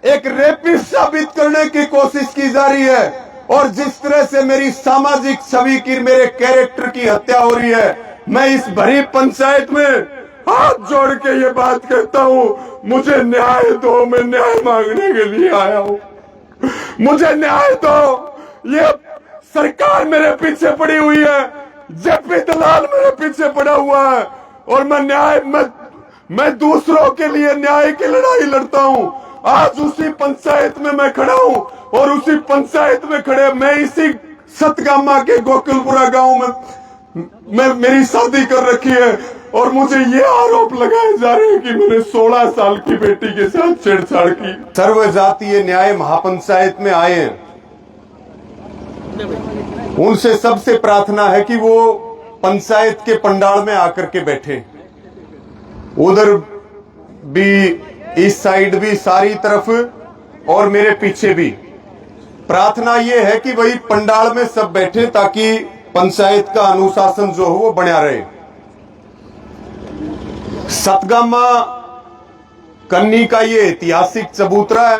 एक रेपिस्ट साबित करने की कोशिश की जा रही है। और जिस तरह से मेरी सामाजिक छवि की, मेरे कैरेक्टर की हत्या हो रही है, मैं इस भरी पंचायत में हाथ जोड़ के ये बात कहता हूं, मुझे न्याय दो। मैं न्याय मांगने के लिए आया हूं, मुझे न्याय दो। ये सरकार मेरे पीछे पड़ी हुई है, जेपी दलाल मेरे पीछे पड़ा हुआ है, और मैं दूसरों के लिए न्याय की लड़ाई लड़ता हूं। आज उसी पंचायत में मैं खड़ा हूं, और उसी पंचायत में खड़े मैं इसी सतगामा के गोकुलपुरा गांव में मेरी शादी कर रखी है, और मुझे ये आरोप लगाए जा रहे हैं कि मैंने 16 साल की बेटी के साथ छेड़छाड़ की। सर्व जातीय न्याय महापंचायत में आए हैं, उनसे सबसे प्रार्थना है कि वो पंचायत के पंडाल में आकर के बैठे। उधर भी, इस साइड भी, सारी तरफ, और मेरे पीछे भी। प्रार्थना ये है कि वही पंडाल में सब बैठे, ताकि पंचायत का अनुशासन जो हो वो बना रहे। सतगामा कन्नी का ये ऐतिहासिक चबूतरा है,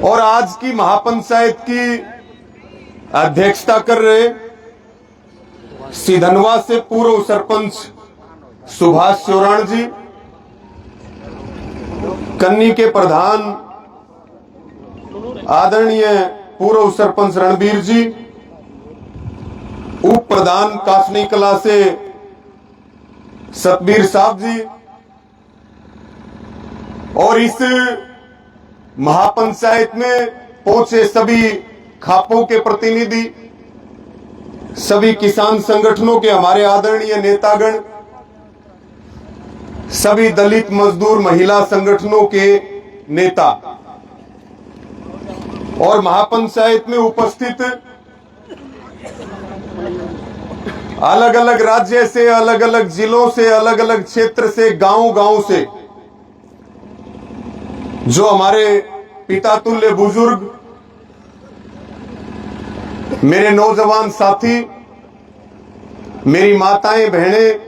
और आज की महापंचायत की अध्यक्षता कर रहे सिधनवा से पूर्व सरपंच सुभाष चौरान जी, कन्नी के प्रधान आदरणीय पूर्व सरपंच रणबीर जी, उप प्रधान कासनी कला से सतबीर साहब जी, और इस महापंचायत में पहुंचे सभी खापों के प्रतिनिधि, सभी किसान संगठनों के हमारे आदरणीय नेतागण, सभी दलित मजदूर महिला संगठनों के नेता, और महापंचायत में उपस्थित अलग अलग राज्य से, अलग अलग जिलों से, अलग अलग क्षेत्र से, गांव से जो हमारे पिता तुल्य बुजुर्ग, मेरे नौजवान साथी, मेरी माताएं बहनें,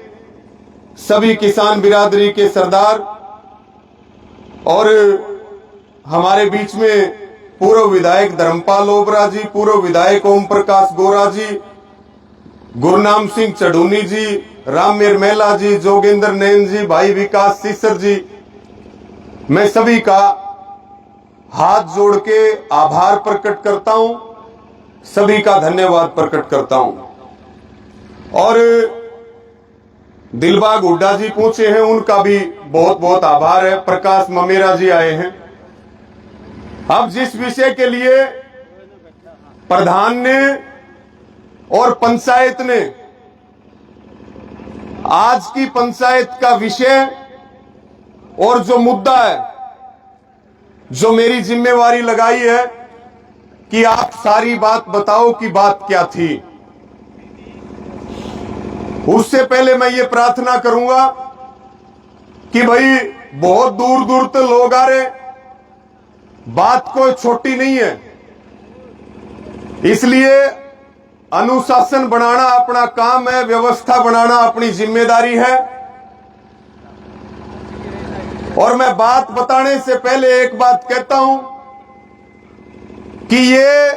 सभी किसान बिरादरी के सरदार, और हमारे बीच में पूर्व विधायक धर्मपाल ओबरा जी, पूर्व विधायक ओम प्रकाश गोरा जी, गुरनाम सिंह चढ़ूनी जी, राम मेला जी, जोगेंद्र नैन जी, भाई विकास सीसर जी, मैं सभी का हाथ जोड़ के आभार प्रकट करता हूं, सभी का धन्यवाद प्रकट करता हूं। और दिलबाग हुड्डा जी पूछे हैं, उनका भी बहुत बहुत आभार है। प्रकाश ममेरा जी आए हैं। अब जिस विषय के लिए प्रधान ने और पंचायत ने, आज की पंचायत का विषय और जो मुद्दा है, जो मेरी जिम्मेवारी लगाई है कि आप सारी बात बताओ कि बात क्या थी, उससे पहले मैं ये प्रार्थना करूंगा कि भाई बहुत दूर दूर तक लोग आ रहे, बात कोई छोटी नहीं है, इसलिए अनुशासन बनाना अपना काम है, व्यवस्था बनाना अपनी जिम्मेदारी है। और मैं बात बताने से पहले एक बात कहता हूं कि ये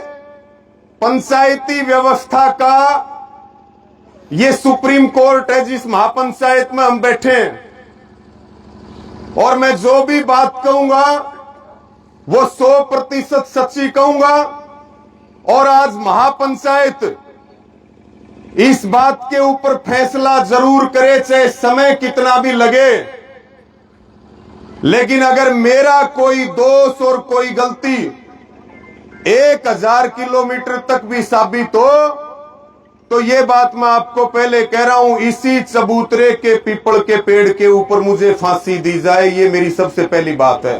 पंचायती व्यवस्था का ये सुप्रीम कोर्ट है, जिस महापंचायत में हम बैठे हैं, और मैं जो भी बात कहूंगा वो 100% सच्ची कहूंगा। और आज महापंचायत इस बात के ऊपर फैसला जरूर करे, चाहे समय कितना भी लगे, लेकिन अगर मेरा कोई दोष और कोई गलती 1000 किलोमीटर तक भी साबित हो, तो ये बात मैं आपको पहले कह रहा हूं, इसी चबूतरे के पीपल के पेड़ के ऊपर मुझे फांसी दी जाए, ये मेरी सबसे पहली बात है।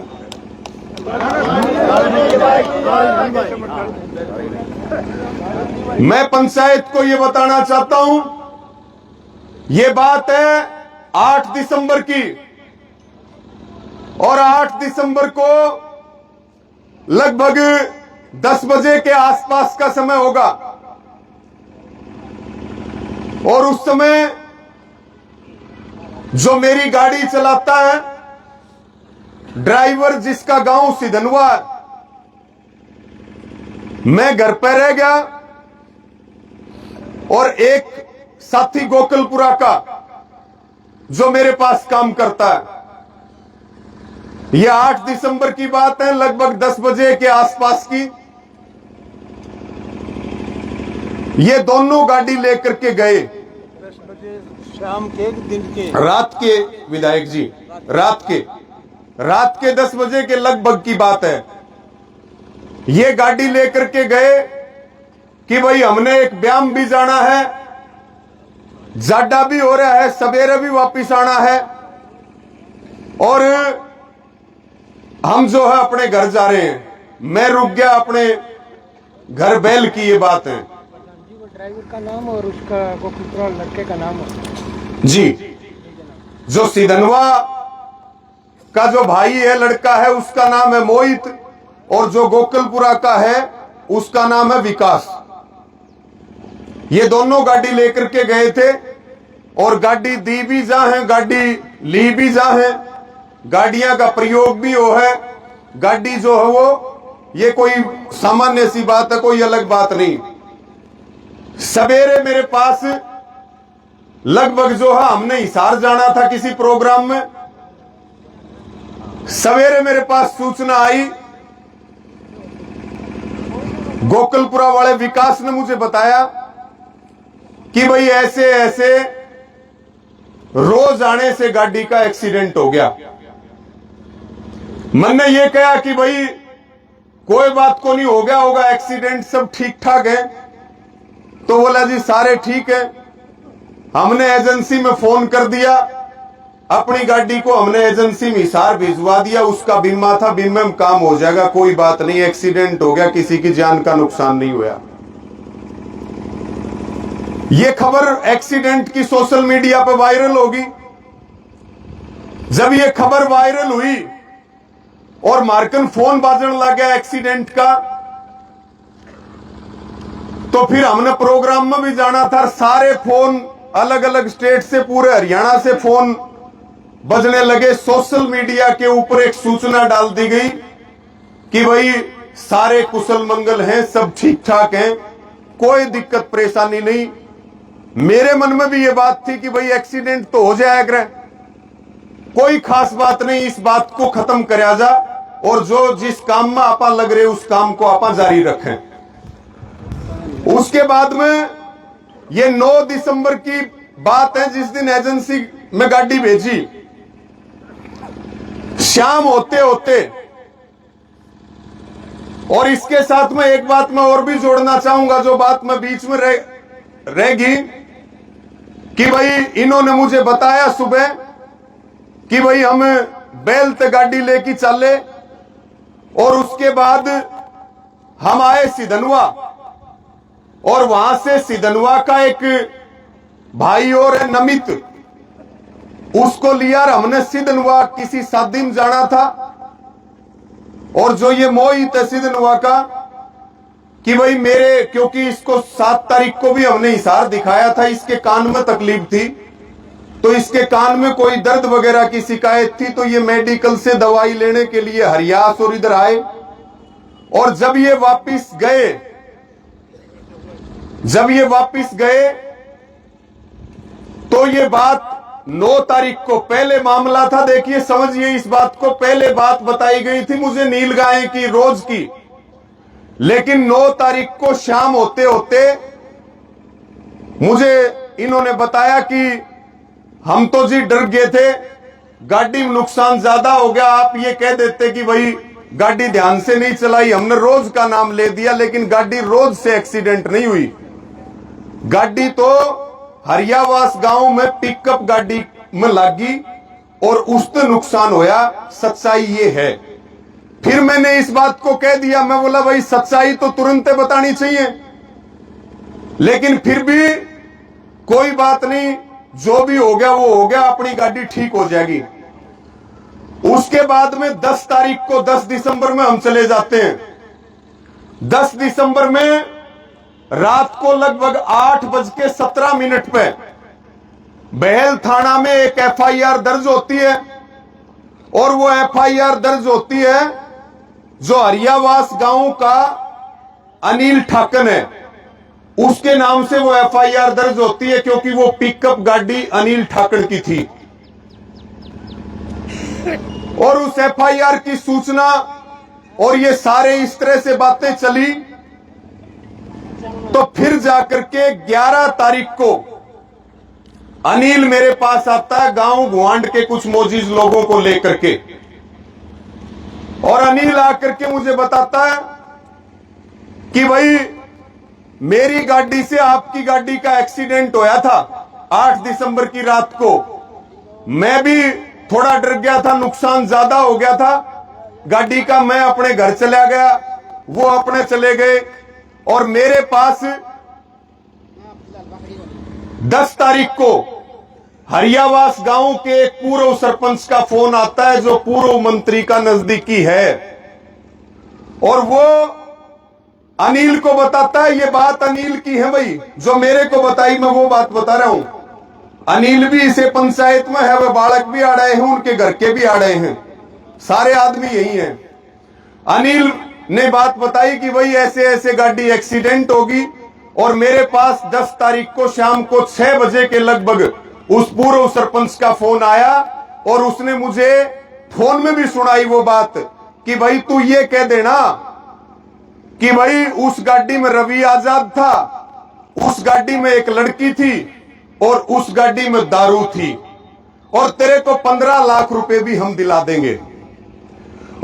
मैं पंचायत को ये बताना चाहता हूं, ये बात है 8 दिसंबर की, और 8 दिसंबर को लगभग 10 बजे के आसपास का समय होगा, और उस समय जो मेरी गाड़ी चलाता है ड्राइवर जिसका गांव सिधनवा, मैं घर पर रह गया और एक साथी गोकुलपुरा का जो मेरे पास काम करता है। यह 8 दिसंबर की बात है, लगभग 10 बजे के आसपास की। ये दोनों गाड़ी लेकर के गए 10 बजे शाम के दिन के, रात के, विधायक जी रात के 10 बजे के लगभग की बात है। ये गाड़ी लेकर के गए कि भाई हमने एक व्यायाम भी जाना है, जाडा भी हो रहा है, सवेरे भी वापिस आना है और हम जो है अपने घर जा रहे हैं। मैं रुक गया अपने घर बैल की, ये बात है जी। वो ड्राइवर का नाम और उसका गोकुलपुरा लड़के का नाम है जी। जो सिधनवा का जो भाई है, लड़का है, उसका नाम है मोहित और जो गोकुलपुरा का है उसका नाम है विकास। ये दोनों गाड़ी लेकर के गए थे और गाड़ी दी भी जा है, गाड़ी ली भी जा है, गाड़ियां का प्रयोग भी हो है। गाड़ी जो है वो ये कोई सामान्य सी बात है, कोई अलग बात नहीं। सवेरे मेरे पास लगभग जो है, हमने हिसार जाना था किसी प्रोग्राम में, सवेरे मेरे पास सूचना आई, गोकुलपुरा वाले विकास ने मुझे बताया कि भाई ऐसे ऐसे रोज आने से गाड़ी का एक्सीडेंट हो गया। मैंने ये कहा कि भाई कोई बात को नहीं, हो गया होगा एक्सीडेंट, सब ठीक ठाक है। तो बोला जी सारे ठीक है। हमने एजेंसी में फोन कर दिया, अपनी गाड़ी को हमने एजेंसी में हिसार भिजवा दिया, उसका बीमा था, बीमे में काम हो जाएगा, कोई बात नहीं, एक्सीडेंट हो गया, किसी की जान का नुकसान नहीं हुआ। ये खबर एक्सीडेंट की सोशल मीडिया पर वायरल होगी। जब ये खबर वायरल हुई और मार्कन फोन बाजन लग गया एक्सीडेंट का, तो फिर हमने प्रोग्राम में भी जाना था, सारे फोन अलग अलग स्टेट से, पूरे हरियाणा से फोन बजने लगे। सोशल मीडिया के ऊपर एक सूचना डाल दी गई कि भाई सारे कुशल मंगल हैं, सब ठीक ठाक हैं, कोई दिक्कत परेशानी नहीं। मेरे मन में भी ये बात थी कि भाई एक्सीडेंट तो हो जाएगा, कोई खास बात नहीं, इस बात को खत्म कराया जा और जो जिस काम में आपा लग रहे उस काम को आपा जारी रखें। उसके बाद में ये 9 दिसंबर की बात है, जिस दिन एजेंसी में गाड़ी भेजी, शाम होते होते, और इसके साथ में एक बात मैं और भी जोड़ना चाहूंगा, जो बात मैं बीच में रहेगी, कि भाई इन्होंने मुझे बताया सुबह कि भाई हम बैल ते गाड़ी लेके चले और उसके बाद हम आए सिधनवा और वहां से सिधनवा का एक भाई और है नमित, उसको लिया और हमने सिधनवा किसी शादी में जाना था। और जो ये मोहित है सिधनवा का, कि भाई मेरे, क्योंकि इसको 7 तारीख को भी हमने हिसार दिखाया था, इसके कान में तकलीफ थी, तो इसके कान में कोई दर्द वगैरह की शिकायत थी, तो ये मेडिकल से दवाई लेने के लिए हरियास और इधर आए। और जब ये वापिस गए तो ये बात 9 तारीख को पहले मामला था। देखिए समझिए इस बात को, पहले बात बताई गई थी मुझे नीलगाय की रोज की, लेकिन 9 तारीख को शाम होते होते मुझे इन्होंने बताया कि हम तो जी डर गए थे, गाड़ी में नुकसान ज्यादा हो गया, आप ये कह देते कि भाई गाड़ी ध्यान से नहीं चलाई, हमने रोज का नाम ले दिया, लेकिन गाड़ी रोज से एक्सीडेंट नहीं हुई। गाड़ी तो हरियावास गांव में पिकअप गाड़ी में लगी और उससे नुकसान होया, सच्चाई ये है। फिर मैंने इस बात को कह दिया, मैं बोला भाई सच्चाई तो तुरंत बतानी चाहिए, लेकिन फिर भी कोई बात नहीं, जो भी हो गया वो हो गया, अपनी गाड़ी ठीक हो जाएगी। उसके बाद में 10 तारीख को 10 दिसंबर में हम चले जाते हैं। 10 दिसंबर में रात को लगभग 8:17 पे बहल थाना में एक FIR दर्ज होती है और वो एफआईआर दर्ज होती है जो हरियावास गांव का अनिल ठाकन है, उसके नाम से वो एफआईआर दर्ज होती है, क्योंकि वो पिकअप गाड़ी अनिल ठाकन की थी। और उस एफआईआर की सूचना और ये सारे इस तरह से बातें चली, तो फिर जाकर के 11 तारीख को अनिल मेरे पास आता है गांव गुआंड के कुछ मोजीज लोगों को लेकर के, और अनिल आकर के मुझे बताता है कि भाई मेरी गाड़ी से आपकी गाड़ी का एक्सीडेंट होया था 8 दिसंबर की रात को। मैं भी थोड़ा डर गया था, नुकसान ज्यादा हो गया था गाड़ी का। मैं अपने घर चला गया, वो अपने चले गए, और मेरे पास 10 तारीख को हरियावास गांव के एक पूर्व सरपंच का फोन आता है जो पूर्व मंत्री का नजदीकी है, और वो अनिल को बताता है। ये बात अनिल की है भाई, जो मेरे को बताई मैं वो बात बता रहा हूं। अनिल भी इसे पंचायत में है, वह बालक भी आ रहे हैं, उनके घर के भी आ रहे हैं, सारे आदमी यही हैं। अनिल ने बात बताई कि भाई ऐसे ऐसे गाड़ी एक्सीडेंट होगी, और मेरे पास 10 तारीख को शाम को 6 बजे के लगभग उस पूर्व सरपंच का फोन आया, और उसने मुझे फोन में भी सुनाई वो बात कि भाई तू ये कह देना कि भाई उस गाड़ी में रवि आजाद था, उस गाड़ी में एक लड़की थी, और उस गाड़ी में दारू थी, और तेरे को 15 लाख रुपए भी हम दिला देंगे।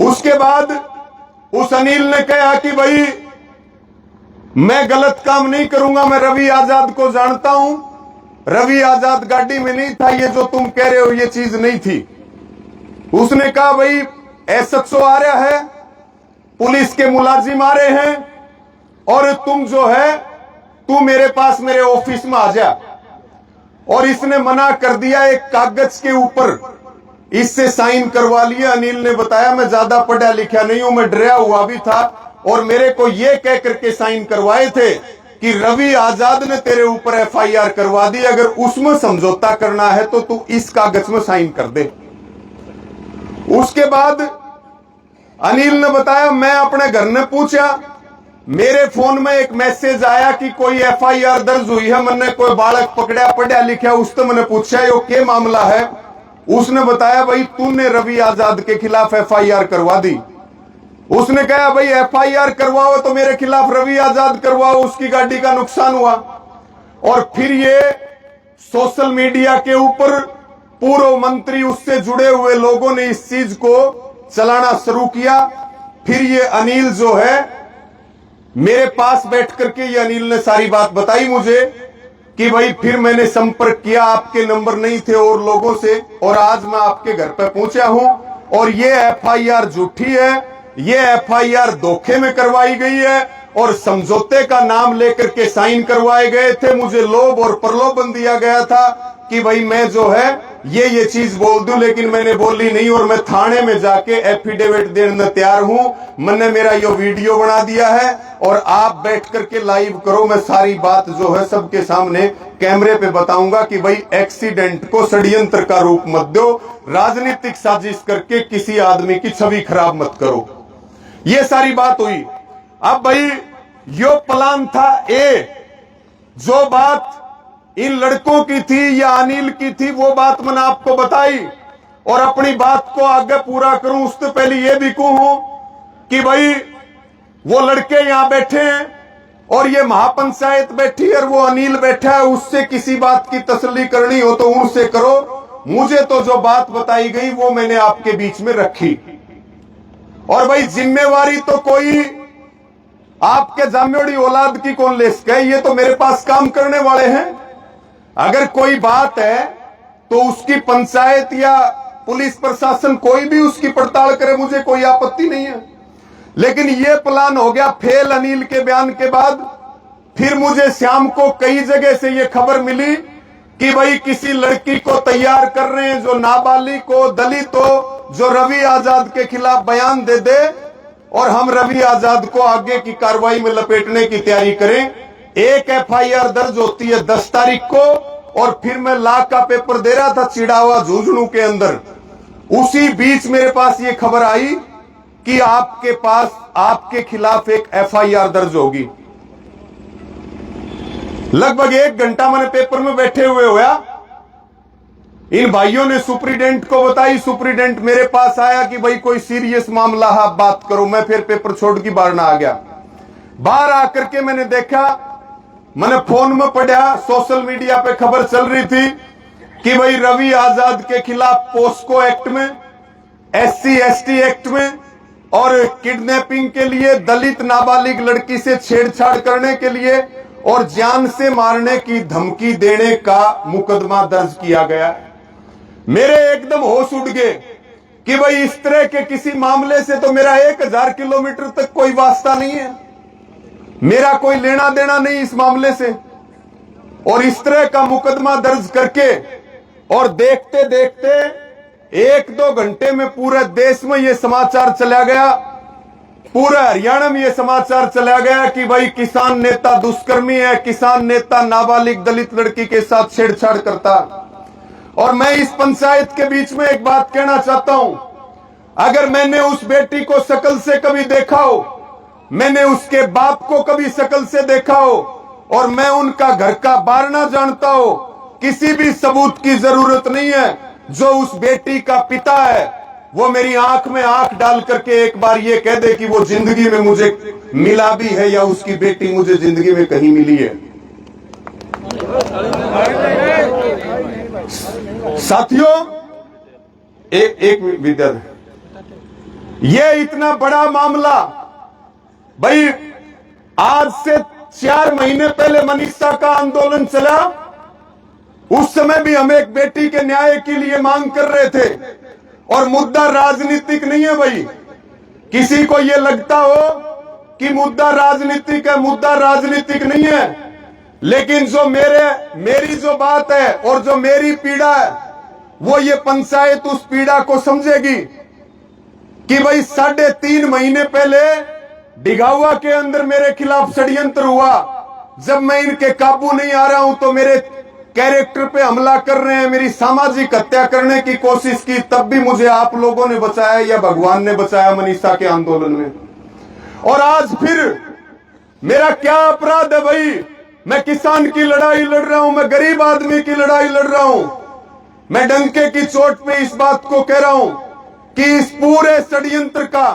उसके बाद उस अनिल ने कहा कि भाई मैं गलत काम नहीं करूंगा, मैं रवि आजाद को जानता हूं, रवि आजाद गाड़ी में नहीं था, ये जो तुम कह रहे हो ये चीज नहीं थी। उसने कहा भाई एसएचओ आ रहा है, पुलिस के मुलाजिम आ रहे हैं, और तुम जो है तू मेरे पास मेरे ऑफिस में आ जा। और इसने मना कर दिया, एक कागज के ऊपर इससे साइन करवा लिए। अनिल ने बताया मैं ज्यादा पढ़ा लिखा नहीं हूं, मैं डरा हुआ भी था, और मेरे को यह कह करके साइन करवाए थे कि रवि आजाद ने तेरे ऊपर एफआईआर करवा दी, अगर उसमें समझौता करना है तो तू इस कागज में साइन कर दे। उसके बाद अनिल ने बताया मैं अपने घर ने पूछा, मेरे फोन में एक मैसेज आया कि कोई एफआईआर दर्ज हुई है, मैंने कोई बालक पकड़ा पढ़ा लिखा, उससे मैंने पूछा यो क्या मामला है। उसने बताया भाई तूने रवि आजाद के खिलाफ एफआईआर करवा दी। उसने कहा भाई एफआईआर करवाओ तो मेरे खिलाफ रवि आजाद करवाओ, उसकी गाड़ी का नुकसान हुआ। और फिर ये सोशल मीडिया के ऊपर पूर्व मंत्री उससे जुड़े हुए लोगों ने इस चीज को चलाना शुरू किया। फिर ये अनिल जो है मेरे पास बैठ करके ये अनिल ने सारी बात बताई मुझे कि भाई फिर मैंने संपर्क किया, आपके नंबर नहीं थे और लोगों से, और आज मैं आपके घर पे पहुंचा हूं, और ये एफआईआर झूठी है, ये एफआईआर धोखे में करवाई गई है, और समझौते का नाम लेकर के साइन करवाए गए थे। मुझे लोभ और प्रलोभन दिया गया था कि भाई मैं जो है ये चीज बोल दूं, लेकिन मैंने बोली नहीं, और मैं थाने में जाके एफिडेविट देने तैयार हूं। मैंने मेरा ये वीडियो बना दिया है, और आप बैठ करके लाइव करो, मैं सारी बात जो है सबके सामने कैमरे पे बताऊंगा कि भाई एक्सीडेंट को षड्यंत्र का रूप मत दो, राजनीतिक साजिश करके किसी आदमी की छवि खराब मत करो। ये सारी बात हुई। अब भाई यो प्लान था ए, जो बात इन लड़कों की थी या अनिल की थी वो बात मैंने आपको बताई, और अपनी बात को आगे पूरा करूं उससे पहले ये भी कहूं कि भाई वो लड़के यहां बैठे हैं, और ये महापंचायत बैठी है, और वो अनिल बैठा है, उससे किसी बात की तसल्ली करनी हो तो उनसे करो। मुझे तो जो बात बताई गई वो मैंने आपके बीच में रखी। और भाई जिम्मेवारी तो कोई आपके जामियोड़ी औलाद की कौन ले सके, ये तो मेरे पास काम करने वाले हैं। अगर कोई बात है तो उसकी पंचायत या पुलिस प्रशासन कोई भी उसकी पड़ताल करे, मुझे कोई आपत्ति नहीं है। लेकिन ये प्लान हो गया फेल अनिल के बयान के बाद। फिर मुझे शाम को कई जगह से ये खबर मिली कि भाई किसी लड़की को तैयार कर रहे हैं जो नाबालिग को, दलित हो, जो रवि आजाद के खिलाफ बयान दे दे, और हम रवि आजाद को आगे की कार्रवाई में लपेटने की तैयारी करें। एक एफआईआर दर्ज होती है 10 तारीख को, और फिर मैं ला का पेपर दे रहा था चिड़ावा झुंझुनू के अंदर, उसी बीच मेरे पास ये खबर आई कि आपके पास आपके खिलाफ एक एफआईआर दर्ज होगी। लगभग 1 घंटा मैंने पेपर में बैठे हुए हुआ, इन भाइयों ने सुप्रीडेंट को बताई। सुप्रीडेंट मेरे पास आया कि भाई कोई सीरियस मामला है, आप बात करो। मैं फिर पेपर छोड़ के बाहर ना आ गया। बाहर आकर के मैंने देखा, मैंने फोन में पढ़ा, सोशल मीडिया पे खबर चल रही थी कि भाई रवि आजाद के खिलाफ पोस्को एक्ट में, SC ST एक्ट में और किडनैपिंग के लिए, दलित नाबालिग लड़की से छेड़छाड़ करने के लिए और जान से मारने की धमकी देने का मुकदमा दर्ज किया गया। मेरे एकदम होश उड़ गए कि भाई इस तरह के किसी मामले से तो मेरा 1000 किलोमीटर तक कोई वास्ता नहीं है, मेरा कोई लेना देना नहीं इस मामले से। और इस तरह का मुकदमा दर्ज करके और देखते देखते 1-2 घंटे में पूरे देश में यह समाचार चला गया, पूरा हरियाणा में यह समाचार चला गया कि भाई किसान नेता दुष्कर्मी है, किसान नेता नाबालिग दलित लड़की के साथ छेड़छाड़ करता। और मैं इस पंचायत के बीच में एक बात कहना चाहता हूं, अगर मैंने उस बेटी को शकल से कभी देखा हो, मैंने उसके बाप को कभी शकल से देखा हो और मैं उनका घर का बारना जानता हो, किसी भी सबूत की जरूरत नहीं है। जो उस बेटी का पिता है वो मेरी आंख में आंख डाल करके एक बार ये कह दे कि वो जिंदगी में मुझे मिला भी है या उसकी बेटी मुझे जिंदगी में कहीं मिली है। साथियों, एक विद्यार्थी, ये इतना बड़ा मामला, भाई आज से 4 महीने पहले मनीषा का आंदोलन चला, उस समय भी हम एक बेटी के न्याय के लिए मांग कर रहे थे। और मुद्दा राजनीतिक नहीं है भाई, किसी को यह लगता हो कि मुद्दा राजनीतिक है, मुद्दा राजनीतिक नहीं है। लेकिन जो मेरी जो बात है और जो मेरी पीड़ा है, वो ये पंचायत उस पीड़ा को समझेगी कि भाई 3.5 महीने पहले डिगावा के अंदर मेरे खिलाफ षड्यंत्र हुआ। जब मैं इनके काबू नहीं आ रहा हूं तो मेरे कैरेक्टर पे हमला कर रहे हैं, मेरी सामाजिक हत्या करने की कोशिश की, तब भी मुझे आप लोगों ने बचाया या भगवान ने बचाया मनीषा के आंदोलन में। और आज फिर मेरा क्या अपराध है भाई? मैं किसान की लड़ाई लड़ रहा हूं, मैं गरीब आदमी की लड़ाई लड़ रहा हूं। मैं डंके की चोट पे इस बात को कह रहा हूं कि इस पूरे षड्यंत्र का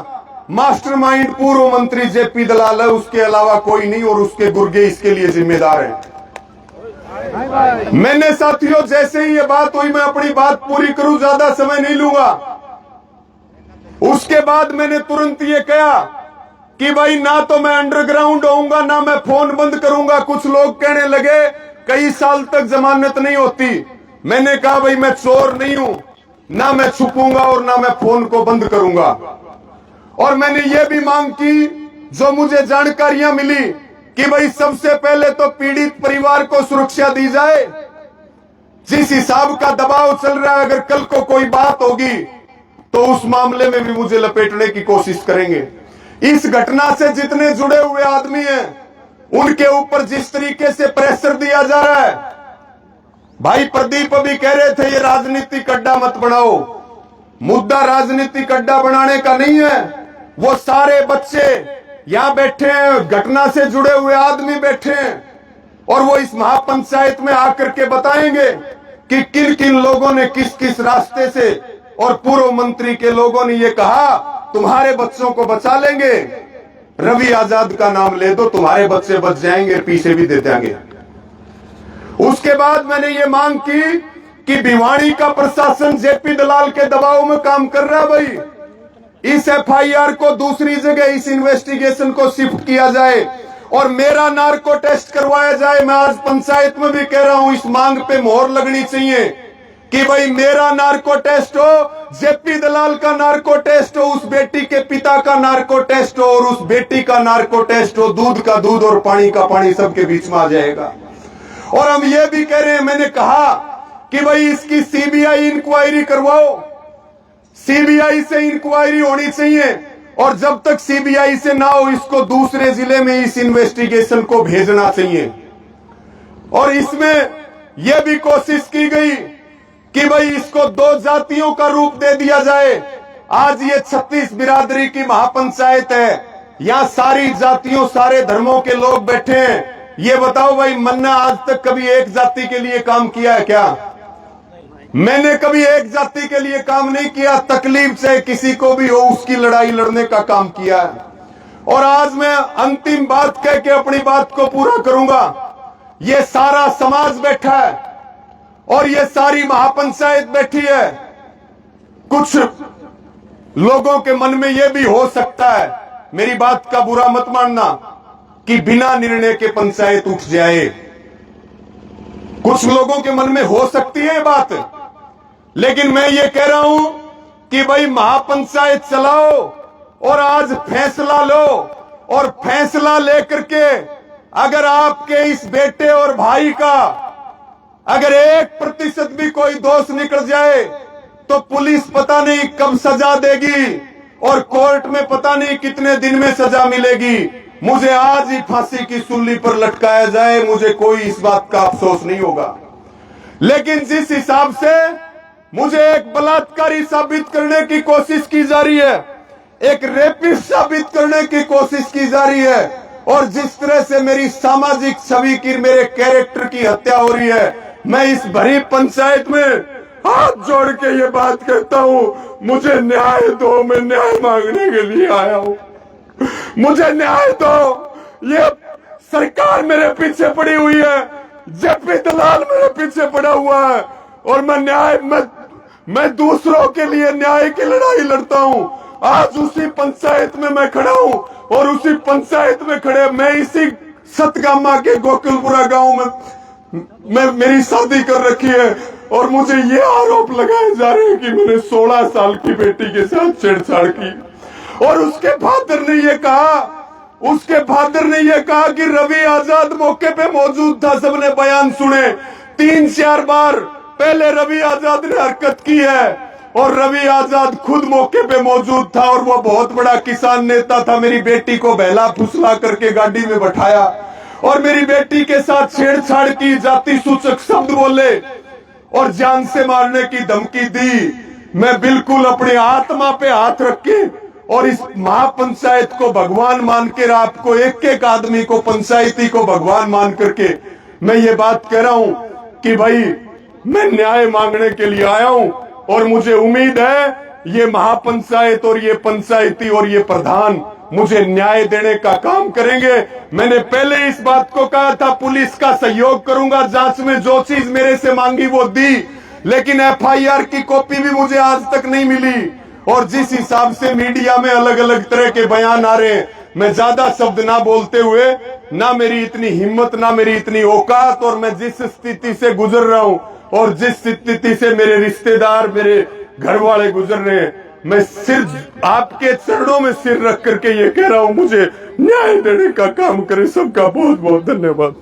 मास्टरमाइंड पूर्व मंत्री जेपी दलाल है, उसके अलावा कोई नहीं, और उसके गुर्गे इसके लिए जिम्मेदार हैं। मैंने साथियों, जैसे ही ये बात हुई, मैं अपनी बात पूरी करूं, ज्यादा समय नहीं लूंगा। उसके बाद मैंने तुरंत ये कहा कि भाई ना तो मैं अंडरग्राउंड होऊंगा, ना मैं फोन बंद करूंगा। कुछ लोग कहने लगे कई साल तक जमानत नहीं होती। मैंने कहा भाई मैं चोर नहीं हूं, ना मैं छुपूंगा और ना मैं फोन को बंद करूंगा। और मैंने ये भी मांग की, जो मुझे जानकारियां मिली, कि भाई सबसे पहले तो पीड़ित परिवार को सुरक्षा दी जाए। जिस हिसाब का दबाव चल रहा है, अगर कल को कोई बात होगी तो उस मामले में भी मुझे लपेटने की कोशिश करेंगे। इस घटना से जितने जुड़े हुए आदमी हैं, उनके ऊपर जिस तरीके से प्रेशर दिया जा रहा है, भाई प्रदीप अभी कह रहे थे ये राजनीतिक अड्डा मत बनाओ। मुद्दा राजनीतिक अड्डा बनाने का नहीं है। वो सारे बच्चे यहां बैठे हैं, घटना से जुड़े हुए आदमी बैठे हैं, और वो इस महापंचायत में आकर के बताएंगे कि किन किन लोगों ने किस किस रास्ते से, और पूर्व मंत्री के लोगों ने ये कहा तुम्हारे बच्चों को बचा लेंगे, रवि आजाद का नाम ले दो, तुम्हारे बच्चे बच जाएंगे, पीछे भी दे देंगे। उसके बाद मैंने ये मांग की कि भिवाड़ी का प्रशासन जेपी दलाल के दबाव में काम कर रहा है भाई, इस एफआईआर को दूसरी जगह, इस इन्वेस्टिगेशन को शिफ्ट किया जाए और मेरा नार्को टेस्ट करवाया जाए। मैं आज पंचायत में भी कह रहा हूं, इस मांग पे मोहर लगनी चाहिए कि भाई मेरा नार्को टेस्ट हो, जेपी दलाल का नार्को टेस्ट हो, उस बेटी के पिता का नार्को टेस्ट हो और उस बेटी का नार्को टेस्ट हो। दूध का दूध और पानी का पानी सबके बीच में आ जाएगा। और हम ये भी कह रहे हैं, मैंने कहा कि भाई इसकी सीबीआई इंक्वायरी करवाओ, सीबीआई से इंक्वायरी होनी चाहिए, और जब तक सीबीआई से ना हो इसको दूसरे जिले में इस इन्वेस्टिगेशन को भेजना चाहिए। और इसमें यह भी कोशिश की गई कि भाई इसको दो जातियों का रूप दे दिया जाए। आज ये 36 बिरादरी की महापंचायत है, यहां सारी जातियों सारे धर्मों के लोग बैठे हैं। ये बताओ भाई, मन्ना आज तक कभी एक जाति के लिए काम किया है क्या? मैंने कभी एक जाति के लिए काम नहीं किया। तकलीफ से किसी को भी हो उसकी लड़ाई लड़ने का काम किया है। और आज मैं अंतिम बात कह के अपनी बात को पूरा करूंगा। ये सारा समाज बैठा है और ये सारी महापंचायत बैठी है। कुछ लोगों के मन में यह भी हो सकता है, मेरी बात का बुरा मत मानना, कि बिना निर्णय के पंचायत उठ जाए। कुछ लोगों के मन में हो सकती है बात, लेकिन मैं ये कह रहा हूं कि भाई महापंचायत चलाओ और आज फैसला लो। और फैसला लेकर के अगर आपके इस बेटे और भाई का अगर 1% भी कोई दोष निकल जाए तो पुलिस पता नहीं कब सजा देगी और कोर्ट में पता नहीं कितने दिन में सजा मिलेगी। मुझे आज ही फांसी की सूली पर लटकाया जाए, मुझे कोई इस बात का अफसोस नहीं होगा। लेकिन जिस हिसाब से मुझे एक बलात्कारी साबित करने की कोशिश की जा रही है, एक रेपिस्ट साबित करने की कोशिश की जा रही है, और जिस तरह से मेरी सामाजिक छवि की, मेरे कैरेक्टर की हत्या हो रही है, मैं इस भरी पंचायत में हाथ जोड़ के ये बात कहता हूं, मुझे न्याय दो। मैं न्याय मांगने के लिए आया हूं, मुझे न्याय दो। ये सरकार मेरे पीछे पड़ी हुई है, जेपी दलाल मेरे पीछे पड़ा हुआ है, और मैं दूसरों के लिए न्याय की लड़ाई लड़ता हूं। आज उसी पंचायत में मैं खड़ा हूं और उसी पंचायत में खड़े मैं इसी सतगामा के गोकुलपुरा गांव में मेरी शादी कर रखी है, और मुझे ये आरोप लगाए जा रहे हैं कि मैंने 16 साल की बेटी के साथ छेड़छाड़ की। और उसके फादर ने ये कहा कि रवि आजाद मौके पे मौजूद था। सबने बयान सुने, 3-4 बार पहले रवि आजाद ने हरकत की है, और रवि आजाद खुद मौके पे मौजूद था, और वो बहुत बड़ा किसान नेता था। मेरी बेटी को बहला फुसला करके गाड़ी में बैठाया और मेरी बेटी के साथ छेड़छाड़ की, जाति सूचक शब्द बोले और जान से मारने की धमकी दी। मैं बिल्कुल अपनी आत्मा पे हाथ रख के और इस महापंचायत को भगवान मानकर, आपको एक एक आदमी को, पंचायती को भगवान मान करके मैं ये बात कह रहा हूं कि भाई मैं न्याय मांगने के लिए आया हूं, और मुझे उम्मीद है ये महापंचायत और ये पंचायती और ये प्रधान मुझे न्याय देने का काम करेंगे। मैंने पहले इस बात को कहा था, पुलिस का सहयोग करूंगा, जांच में जो चीज मेरे से मांगी वो दी, लेकिन एफआईआर की कॉपी भी मुझे आज तक नहीं मिली। और जिस हिसाब से मीडिया में अलग अलग तरह के बयान आ रहे हैं, मैं ज्यादा शब्द ना बोलते हुए, ना मेरी इतनी हिम्मत, ना मेरी इतनी औकात, और मैं जिस स्थिति से गुजर रहा हूं और जिस स्थिति से मेरे रिश्तेदार, मेरे घर वाले गुजर रहे हैं, मैं सिर्फ आपके चरणों में सिर रख करके ये कह रहा हूं, मुझे न्याय देने का काम करें। सबका बहुत बहुत धन्यवाद।